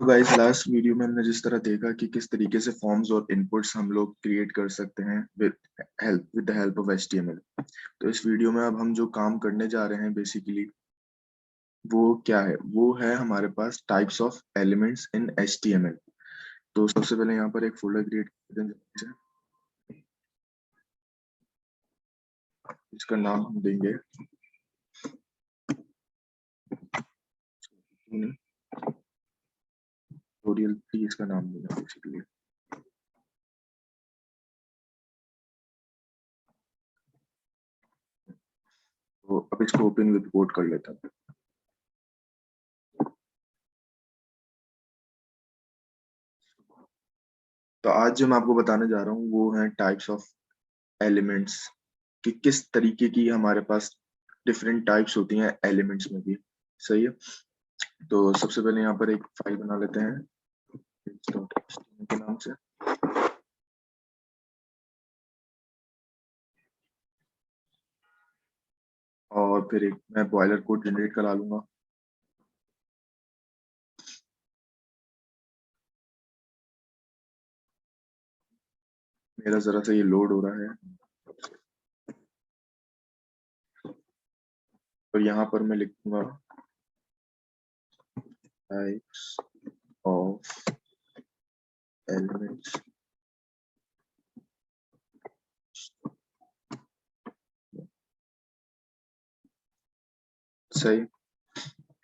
तो guys last video में हमने जिस तरह देखा कि किस तरीके से फॉर्म्स और इनपुट्स हम लोग क्रिएट कर सकते हैं with the help of HTML. तो इस वीडियो में अब हम जो काम करने जा रहे हैं बेसिकली वो क्या है, वो है हमारे पास types of elements in HTML. तो सबसे पहले यहाँ पर एक फोल्डर क्रिएट करते हैं जिसका नाम हम देंगे ट्यूटोरियल 3। इसका नाम देंगे बेसिकली। तो अब इसको ओपन विद कोड कर लेता हूँ। तो आज जो मैं आपको बताने जा रहा हूँ वो है टाइप्स ऑफ एलिमेंट्स, कि किस तरीके की हमारे पास डिफरेंट टाइप्स होती हैं एलिमेंट्स में भी। सही है। तो सबसे पहले यहाँ पर एक फाइल बना लेते हैं के नाम से। और फिर एक मैं बॉयलर कोड जनरेट करा लूंगा। मेरा जरा सा ये लोड हो रहा है। और यहाँ पर मैं लिखूंगा टाइप्स ऑफ एलिमेंट्स। सही।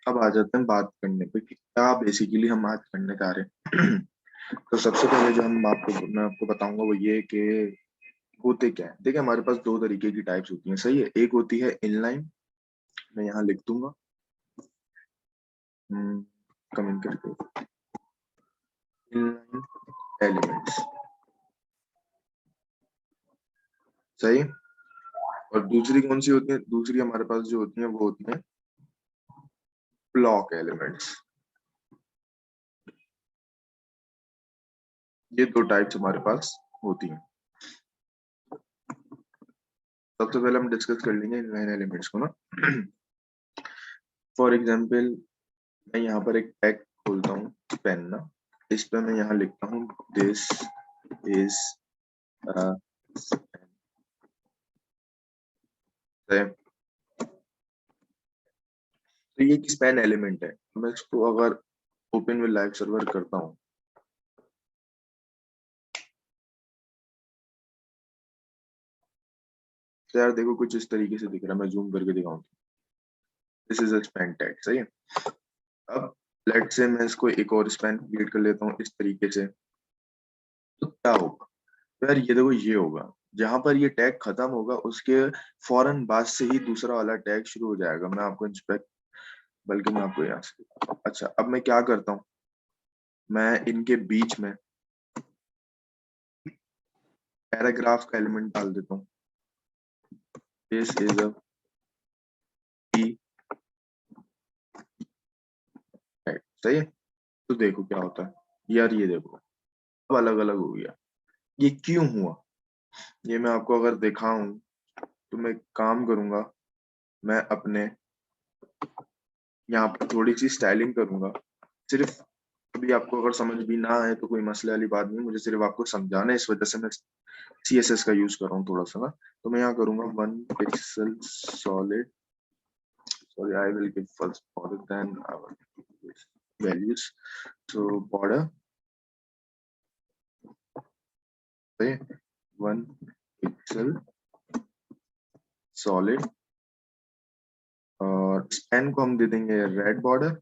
अब आ जाते हैं बात करने पे कि क्या बेसिकली हम आज करने जा रहे हैं। तो सबसे पहले जो मैं आपको बताऊंगा वो ये कि होते क्या है। देखिए हमारे पास दो तरीके की टाइप्स होती हैं। सही है। एक होती है इनलाइन, मैं यहाँ लिख दूंगा कमेंट करके इनलाइन एलिमेंट्स। सही। और दूसरी कौन सी होती है? दूसरी हमारे पास जो होती है वो होती है ब्लॉक एलिमेंट्स। ये दो टाइप्स हमारे पास होती हैं। सबसे पहले हम डिस्कस कर लेंगे इनलाइन एलिमेंट्स को ना। फॉर एग्जाम्पल मैं यहाँ पर एक टैग खोलता हूँ पेन ना। इस पे मैं यहाँ लिखता हूँ दिस इज तो ये एक स्पैन एलिमेंट है। मैं इसको अगर ओपन विद लाइव सर्वर करता हूँ तो यार देखो कुछ इस तरीके से दिख रहा है। मैं जूम करके दिखाऊँ। This is a span tag. सही है। अब लेट से मैं इसको एक और स्पैन क्रिएट कर लेता हूँ इस तरीके से। तो क्या होगा? तो यार ये देखो ये होगा। जहां पर ये टैग खत्म होगा उसके फौरन बाद से ही दूसरा वाला टैग शुरू हो जाएगा। मैं आपको इंस्पेक्ट, बल्कि मैं आपको यहाँ से, अच्छा अब मैं क्या करता हूँ, मैं इनके बीच में पैराग्राफ का एलिमेंट डाल देता हूँ। दिस इज अ की टैग। सही है। तो देखो क्या होता है यार, ये देखो अब अलग अलग हो गया। ये क्यों हुआ ये मैं आपको अगर दिखाऊं तो मैं काम करूंगा। मैं अपने यहाँ पर थोड़ी सी स्टाइलिंग करूंगा सिर्फ। अभी आपको अगर समझ भी ना आए तो कोई मसले वाली बात नहीं, मुझे सिर्फ आपको समझाना है, इस वजह से मैं CSS का यूज कर रहा हूँ थोड़ा सा ना। तो मैं यहाँ करूंगा 1 pixel solid. Sorry I will give first border then values. तो बॉर्डर 1 पिक्सल सॉलिड। और स्पैन को हम दे देंगे रेड बॉर्डर।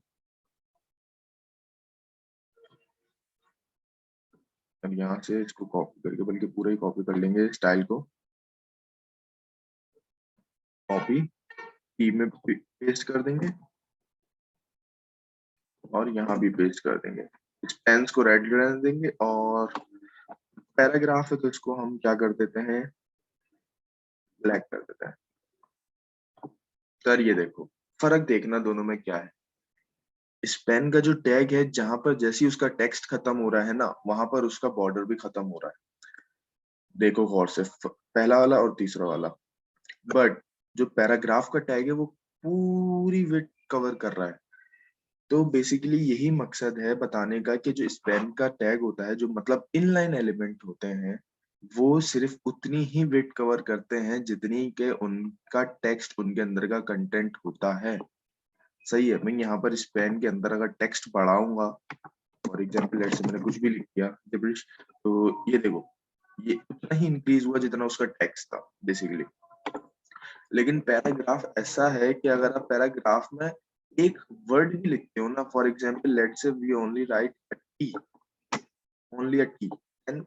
अब यहाँ से इसको कॉपी करके, बल्कि पूरा ही कॉपी कर लेंगे स्टाइल को। कॉपी ई में पेस्ट कर देंगे और यहाँ भी पेस्ट कर देंगे। स्पेंस को रेड रहने देंगे और पैराग्राफ है तो इसको हम क्या कर देते हैं, ब्लैक कर देते हैं। सर ये देखो फर्क देखना दोनों में क्या है। स्पेन का जो टैग है जहां पर जैसे ही उसका टेक्स्ट खत्म हो रहा है ना, वहां पर उसका बॉर्डर भी खत्म हो रहा है। देखो गौर से पहला वाला और तीसरा वाला। बट जो पैराग्राफ का टैग है वो पूरी विड्थ कवर कर रहा है। तो बेसिकली यही मकसद है बताने का कि जो स्पैन का टैग होता है, जो मतलब इनलाइन एलिमेंट होते हैं, वो सिर्फ उतनी ही विड्थ कवर करते हैं जितनी के उनका टेक्स्ट, उनके अंदर का कंटेंट होता है। सही है। मैं यहाँ पर स्पैन के अंदर अगर टेक्स्ट बढ़ाऊंगा, फॉर एग्जाम्पल लेट्स से मैंने कुछ भी लिख दिया गिब्रिश, तो ये देखो ये उतना ही इंक्रीज हुआ जितना उसका टेक्स्ट था बेसिकली। लेकिन पैराग्राफ ऐसा है कि अगर आप पैराग्राफ में एक वर्ड भी लिखते हो ना, for example let's say we only write a T, only a T, and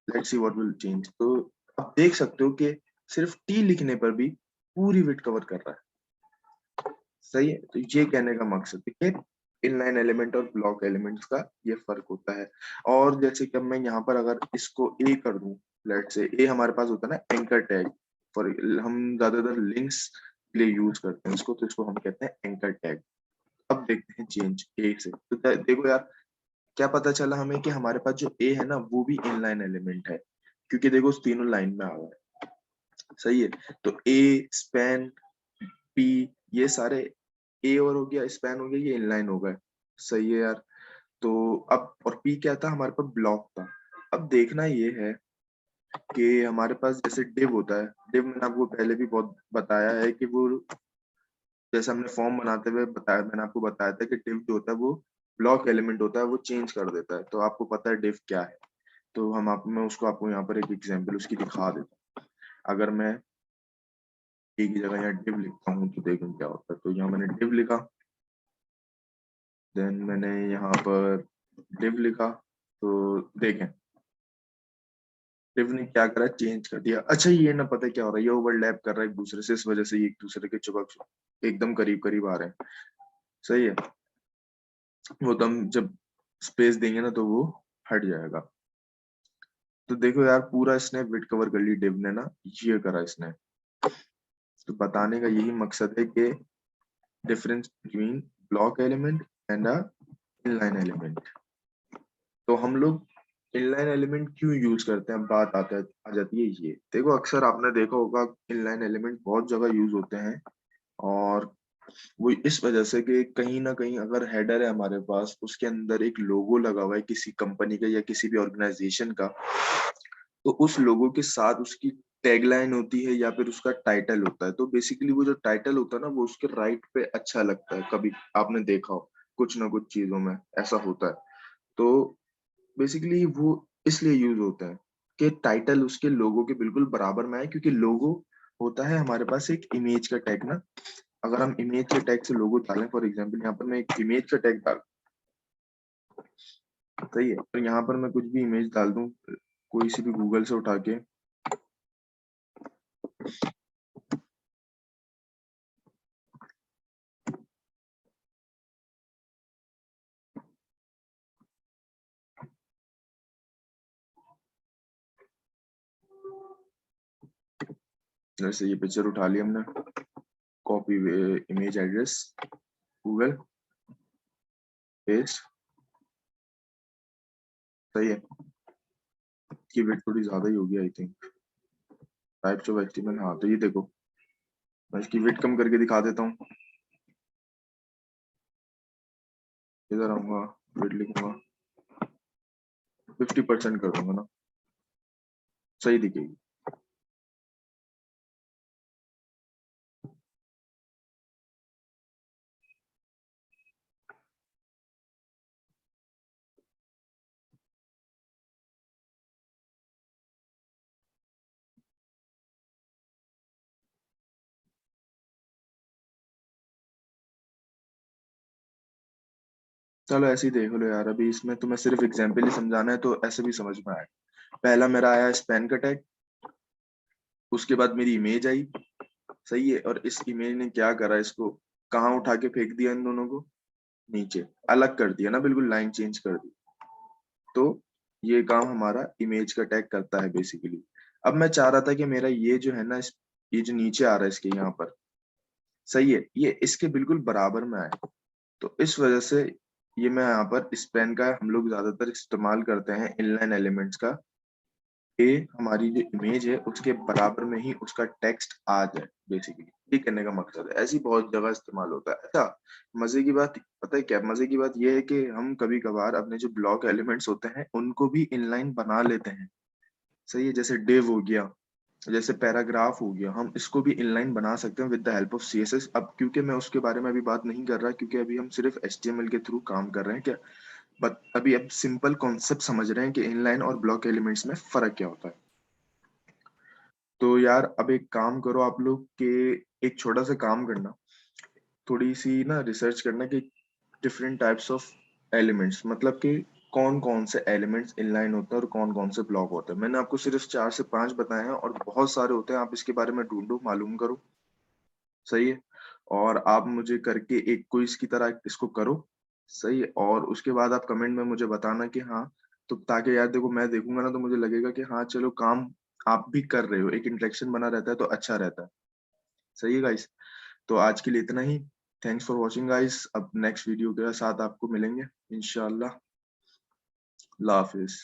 let's see what will change. तो आप देख सकते हो कि सिर्फ टी लिखने पर भी पूरी विड्थ कवर कर रहा है। सही है। तो ये कहने का मकसद है कि इनलाइन एलिमेंट और ब्लॉक एलिमेंट्स का ये फर्क होता है। और जैसे कि मैं यहाँ पर अगर इसको ए कर दूं, लेट से ए हमारे पास होता है ना एंकर टैग, फॉर हम ज्यादातर लिंक्स के लिए यूज करते हैं इसको, तो इसको हम कहते हैं एंकर टैग। अब देखते हैं चेंज ए से। तो देखो यार, क्या पता चला हमें कि हमारे पास जो ए है ना वो भी इनलाइन एलिमेंट है, क्योंकि देखो उस तीनों लाइन में आ गए। सही है। तो ए, स्पैन, पी, ये सारे ए और हो गया, स्पैन हो गया, ये इनलाइन हो गए। सही है यार। तो अब और पी क्या था, हमारे पास ब्लॉक था। अब देखना ये है कि हमारे पास जैसे डिव होता है, डिव मैंने आपको पहले भी बहुत बताया है कि वो, जैसे हमने फॉर्म बनाते हुए बताया, मैंने आपको बताया था कि डिव जो होता है वो ब्लॉक एलिमेंट होता है, वो चेंज कर देता है। तो आपको पता है डिव क्या है। तो मैं उसको आपको यहाँ पर एक एग्जाम्पल उसकी दिखा देता हूँ। अगर मैं एक ही जगह यहाँ डिव लिखता हूँ तो देखूँ क्या होता है। तो यहाँ मैंने डिव लिखा, देन मैंने यहाँ पर डिव लिखा, तो देखें डिव ने क्या करा, चेंज कर दिया। अच्छा ये ना पता है क्या हो रहा है, ये ओवरलैप कर रहा है एक दूसरे से, इस वजह से ये एक दूसरे के चिपक एकदम करीब करीब आ रहे हैं। सही है। वो तो हम जब स्पेस देंगे ना तो वो हट जाएगा। तो देखो यार, पूरा इसने विड कवर कर ली डिव ने ना, ये करा इसने। तो बताने का यही मकसद है कि difference between block element and a inline element. तो हम लोग इनलाइन एलिमेंट क्यों यूज करते हैं, बात आ जाती है ये। देखो अक्सर आपने देखा होगा इनलाइन एलिमेंट बहुत जगह यूज होते हैं, और वो इस वजह से कि कहीं ना कहीं अगर हेडर है हमारे पास, उसके अंदर एक लोगो लगा हुआ है किसी कंपनी का या किसी भी ऑर्गेनाइजेशन का, तो उस लोगो के साथ उसकी टैगलाइन होती है या फिर उसका टाइटल होता है। तो बेसिकली वो जो टाइटल होता है ना, वो उसके राइट पे अच्छा लगता है। कभी आपने देखा हो कुछ ना कुछ चीजों में ऐसा होता है। तो बेसिकली वो इसलिए यूज होता है कि टाइटल उसके लोगो के बिल्कुल बराबर में आए, क्योंकि लोगो होता है हमारे पास एक इमेज का टैग ना। अगर हम इमेज के टैग से लोगो डालें, फॉर एग्जांपल यहाँ पर मैं एक इमेज का टैग डाल, सही है, तो यहाँ पर मैं कुछ भी इमेज डाल दूं, कोई सी भी गूगल से उठा के, जैसे ये पिक्चर उठा ली हमने, copy image address, Google paste. सही है। की वेट थोड़ी ज्यादा ही होगी I think. Types of HTML, हाँ तो ये देखो, मैं इसकी वेट कम करके दिखा देता हूँ। इधर आऊंगा, वेट लिखूंगा, 50% कर दूंगा ना, सही दिखेगी। चलो ऐसे ही देख लो यार, अभी इसमें तुम्हें सिर्फ एग्जाम्पल ही समझाना है तो ऐसे भी समझ में आए। पहला मेरा आया स्पैन का टैग, उसके बाद मेरी इमेज आई। सही है। और इस इमेज ने क्या करा, इसको कहाँ उठा के फेंक दिया, इन दोनों को नीचे अलग कर दिया ना, बिल्कुल लाइन चेंज कर दी। तो ये काम हमारा इमेज का टैग करता है बेसिकली। अब मैं चाह रहा था कि मेरा ये जो है ना, ये जो नीचे आ रहा है इसके यहाँ पर, सही है, ये इसके बिल्कुल बराबर में आए। तो इस वजह से ये मैं यहाँ पर स्पैन का हम लोग ज्यादातर इस्तेमाल करते हैं इनलाइन एलिमेंट्स का ये हमारी जो इमेज है उसके बराबर में ही उसका टेक्स्ट आ जाए, बेसिकली ये कहने का मकसद है। ऐसी बहुत जगह इस्तेमाल होता है। अच्छा, मजे की बात पता है क्या, मजे की बात ये है कि हम कभी कभार अपने जो ब्लॉक एलिमेंट्स होते हैं उनको भी इनलाइन बना लेते हैं। सही है, जैसे डिव हो गया, जैसे पैराग्राफ हो गया, हम इसको भी इनलाइन बना सकते हैं with the help of CSS. अब क्योंकि मैं उसके बारे में अभी बात नहीं कर रहा, क्योंकि अभी हम सिर्फ एचटीएमएल के थ्रू काम कर रहे हैं क्या, बट अभी अब सिंपल कॉन्सेप्ट समझ रहे हैं कि इनलाइन और ब्लॉक एलिमेंट्स में फर्क क्या होता है। तो यार अब एक काम करो आप लोग के, एक छोटा सा काम करना, थोड़ी सी ना रिसर्च करना कि डिफरेंट टाइप्स ऑफ एलिमेंट्स, मतलब कि कौन कौन से एलिमेंट्स इनलाइन होते हैं और कौन कौन से ब्लॉक होते हैं। मैंने आपको सिर्फ 4 से 5 बताए हैं और बहुत सारे होते हैं, आप इसके बारे में ढूंढो, मालूम करो। सही है, और आप मुझे करके एक क्विज की तरह इसको करो। सही है, और उसके बाद आप कमेंट में मुझे बताना कि हाँ, तो ताकि यार देखो मैं देखूंगा ना तो मुझे लगेगा कि हाँ चलो काम आप भी कर रहे हो, एक इंटरेक्शन बना रहता है तो अच्छा रहता है। सही है गाइस, तो आज के लिए इतना ही। थैंक्स फॉर वॉचिंग गाइस, अब नेक्स्ट वीडियो के साथ आपको मिलेंगे इंशाल्लाह। अल्लाह हाफिज।